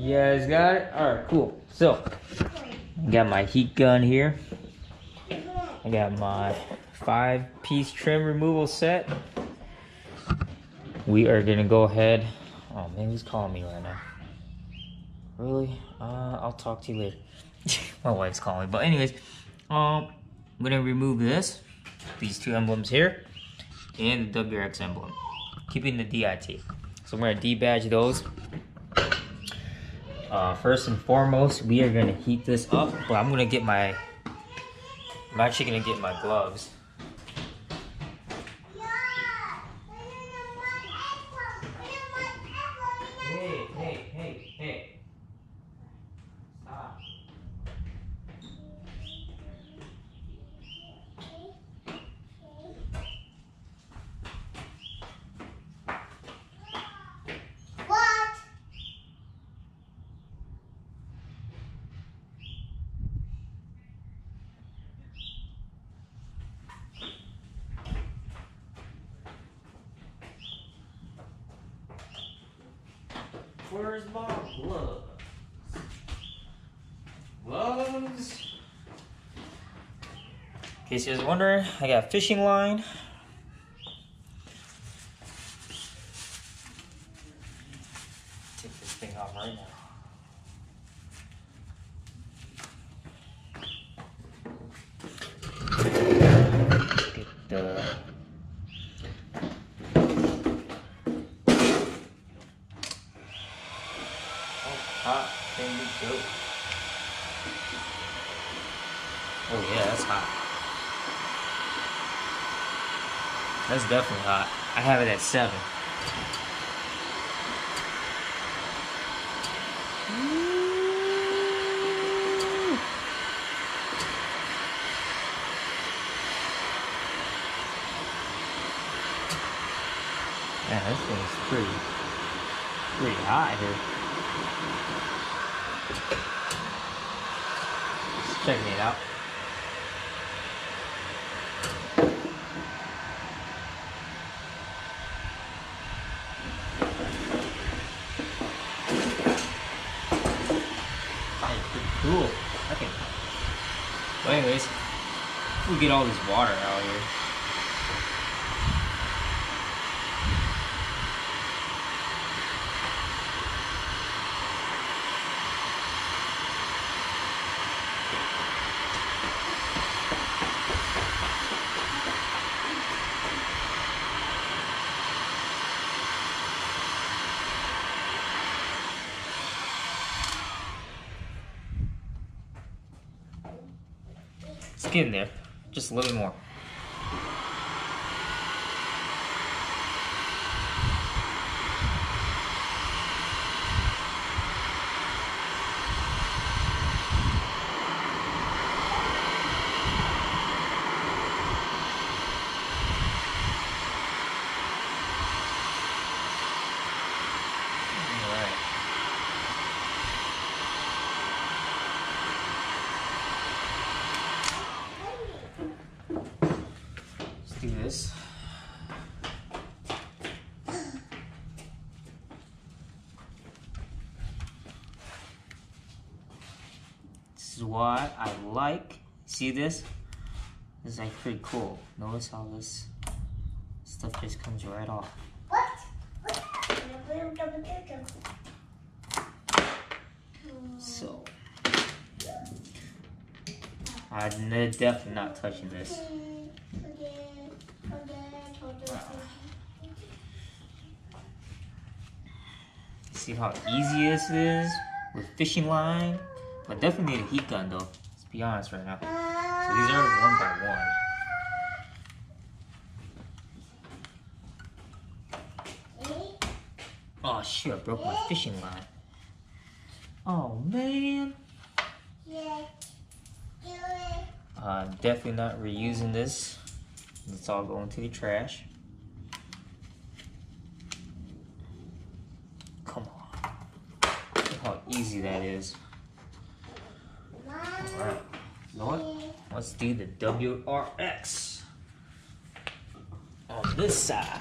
You guys got it? Alright, cool. So, I got my heat gun here. I got my 5-piece trim removal set. We are gonna go ahead. Oh man, who's calling me right now? Really? I'll talk to you later. My wife's calling me. But anyways, I'm gonna remove these two emblems here, and the WRX emblem, keeping the DIT. So I'm gonna debadge those. First and foremost, we are gonna heat this up, but I'm actually gonna get my gloves. Hey. Stop. Where's my gloves? Gloves? In case you guys are wondering, I got a fishing line. Take this thing off right now. Get the hot thing to go. Oh yeah, that's hot. That's definitely hot. I have it at 7. Yeah, this thing's pretty hot here. Just checking it out. Cool. Okay. But anyways, we'll get all this water out here. Let's get in there, just a little bit more. This. This is why I like. See this? This is like pretty cool. Notice how this stuff just comes right off. What? So I'm definitely not touching this. See how easy this is with fishing line? But definitely need a heat gun though. Let's be honest right now. So these are 1 by 1. Oh shoot, I broke my fishing line. Oh man. I'm definitely not reusing this. It's all going to the trash. Come on. Look how easy that is. Alright. You know what? Let's do the WRX on this side.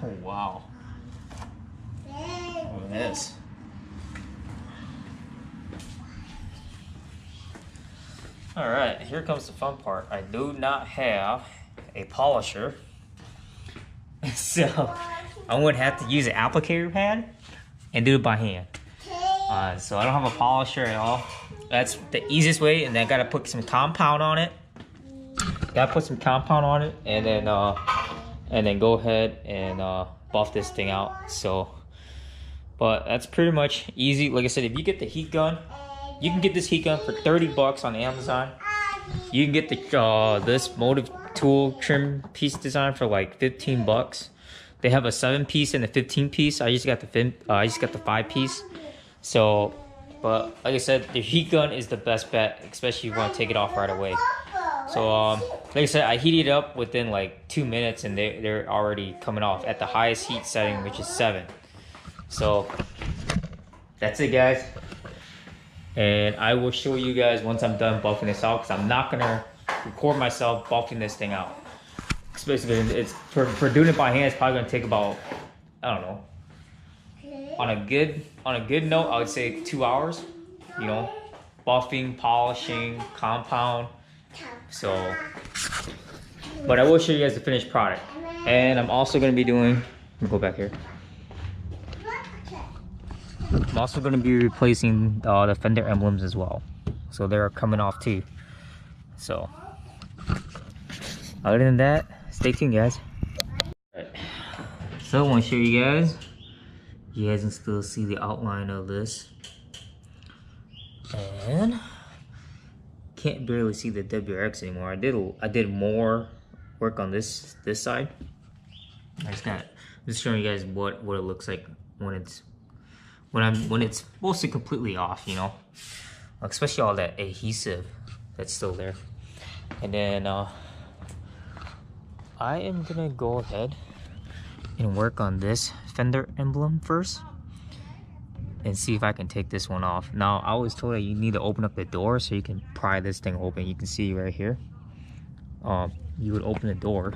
Oh wow. Look at this. Alright, here comes the fun part. I do not have a polisher. So I'm gonna have to use an applicator pad and do it by hand. So I don't have a polisher at all. That's the easiest way, and then I gotta put some compound on it. Gotta put some compound on it, and then go ahead and buff this thing out. So, but that's pretty much easy. Like I said, if you get the heat gun, you can get this heat gun for 30 bucks on Amazon. You can get the this motive tool trim piece design for like 15 bucks. They have a 7-piece and a 15-piece. I just got the 5-piece. So, but like I said, the heat gun is the best bet, especially if you want to take it off right away. So, like I said, I heated it up within like 2 minutes, and they're already coming off at the highest heat setting, which is 7. So, that's it, guys. And I will show you guys once I'm done buffing this out, because I'm not gonna record myself buffing this thing out. Especially, it's for doing it by hand, it's probably gonna take about, I don't know. On a good note, I would say 2 hours. You know, buffing, polishing, compound. So, but I will show you guys the finished product. And I'm also gonna be doing. Let me go back here. I'm also gonna be replacing the Fender emblems as well. So they're coming off too. So, other than that, stay tuned, guys. Alright. So I want to show you guys. You guys can still see the outline of this, and can't barely see the WRX anymore. I did more work on this side. I'm just showing you guys what it looks like when it's mostly completely off, you know, especially all that adhesive that's still there. And then I am gonna go ahead and work on this Fender emblem first and see if I can take this one off. Now, I was told that you need to open up the door so you can pry this thing open. You can see right here. You would open the door,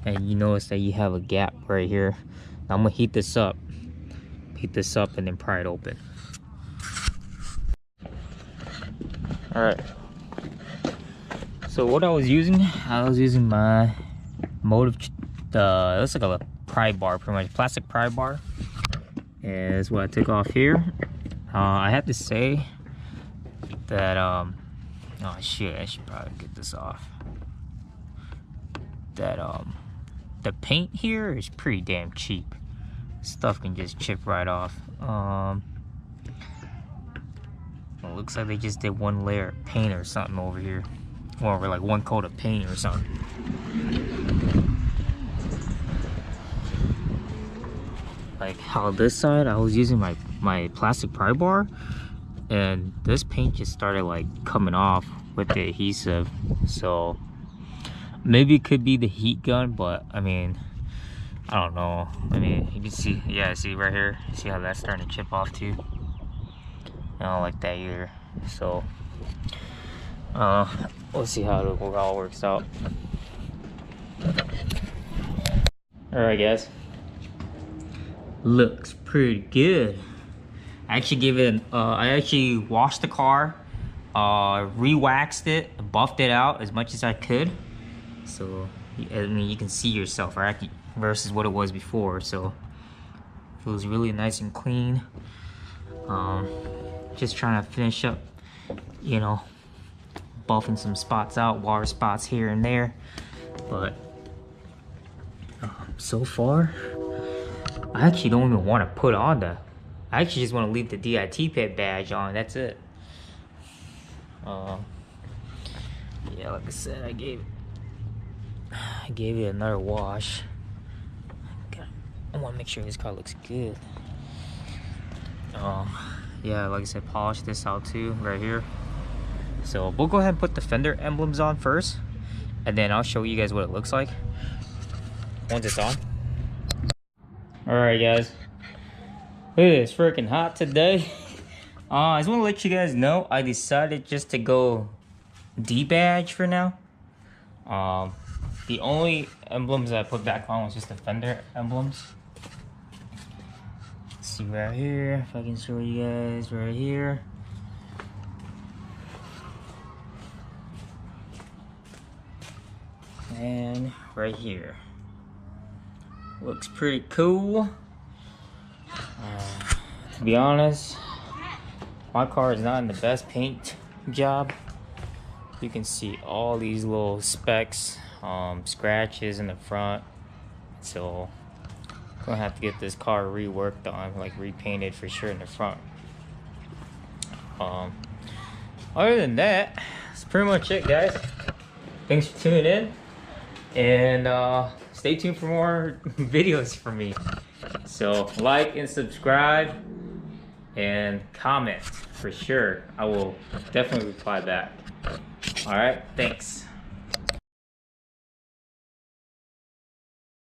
and you notice that you have a gap right here. Now, I'm gonna heat this up, and then pry it open. All right. So what I was using my motive. It looks like a pry bar, pretty much plastic pry bar. And that's what I took off here. I have to say that oh shit, I should probably get this off. That the paint here is pretty damn cheap. Stuff can just chip right off. It looks like they just did one layer of paint or something over here, or like one coat of paint or something. Like how this side, I was using my plastic pry bar, and this paint just started like coming off with the adhesive. So maybe it could be the heat gun, but I mean, I don't know. I mean, you can see, yeah, see right here, see how that's starting to chip off too. I don't like that either. So we'll see how it all works out. All right, guys. Looks pretty good. I actually gave it I actually washed the car, re-waxed it, buffed it out as much as I could. So I mean, you can see yourself, right, versus what it was before. So it feels really nice and clean. Just trying to finish up, you know, buffing some spots out, water spots here and there. But so far, I actually don't even want to put on the. I actually just want to leave the DIT badge on. That's it. Yeah, like I said, I gave it another wash. I want to make sure this car looks good. Yeah, like I said, polish this out too, right here. So we'll go ahead and put the Fender emblems on first, and then I'll show you guys what it looks like once it's on. Alright guys, it is freaking hot today. I just want to let you guys know I decided just to go D badge for now. The only emblems that I put back on was just the Fender emblems. Let's see right here, if I can show you guys right here. And right here. Looks pretty cool. To be honest, my car is not in the best paint job. You can see all these little specks, scratches in the front. So I'm gonna have to get this car reworked on, like repainted for sure in the front. Other than that, that's pretty much it, guys. Thanks for tuning in, and stay tuned for more videos from me. So like and subscribe and comment for sure. I will definitely reply back. All right, thanks.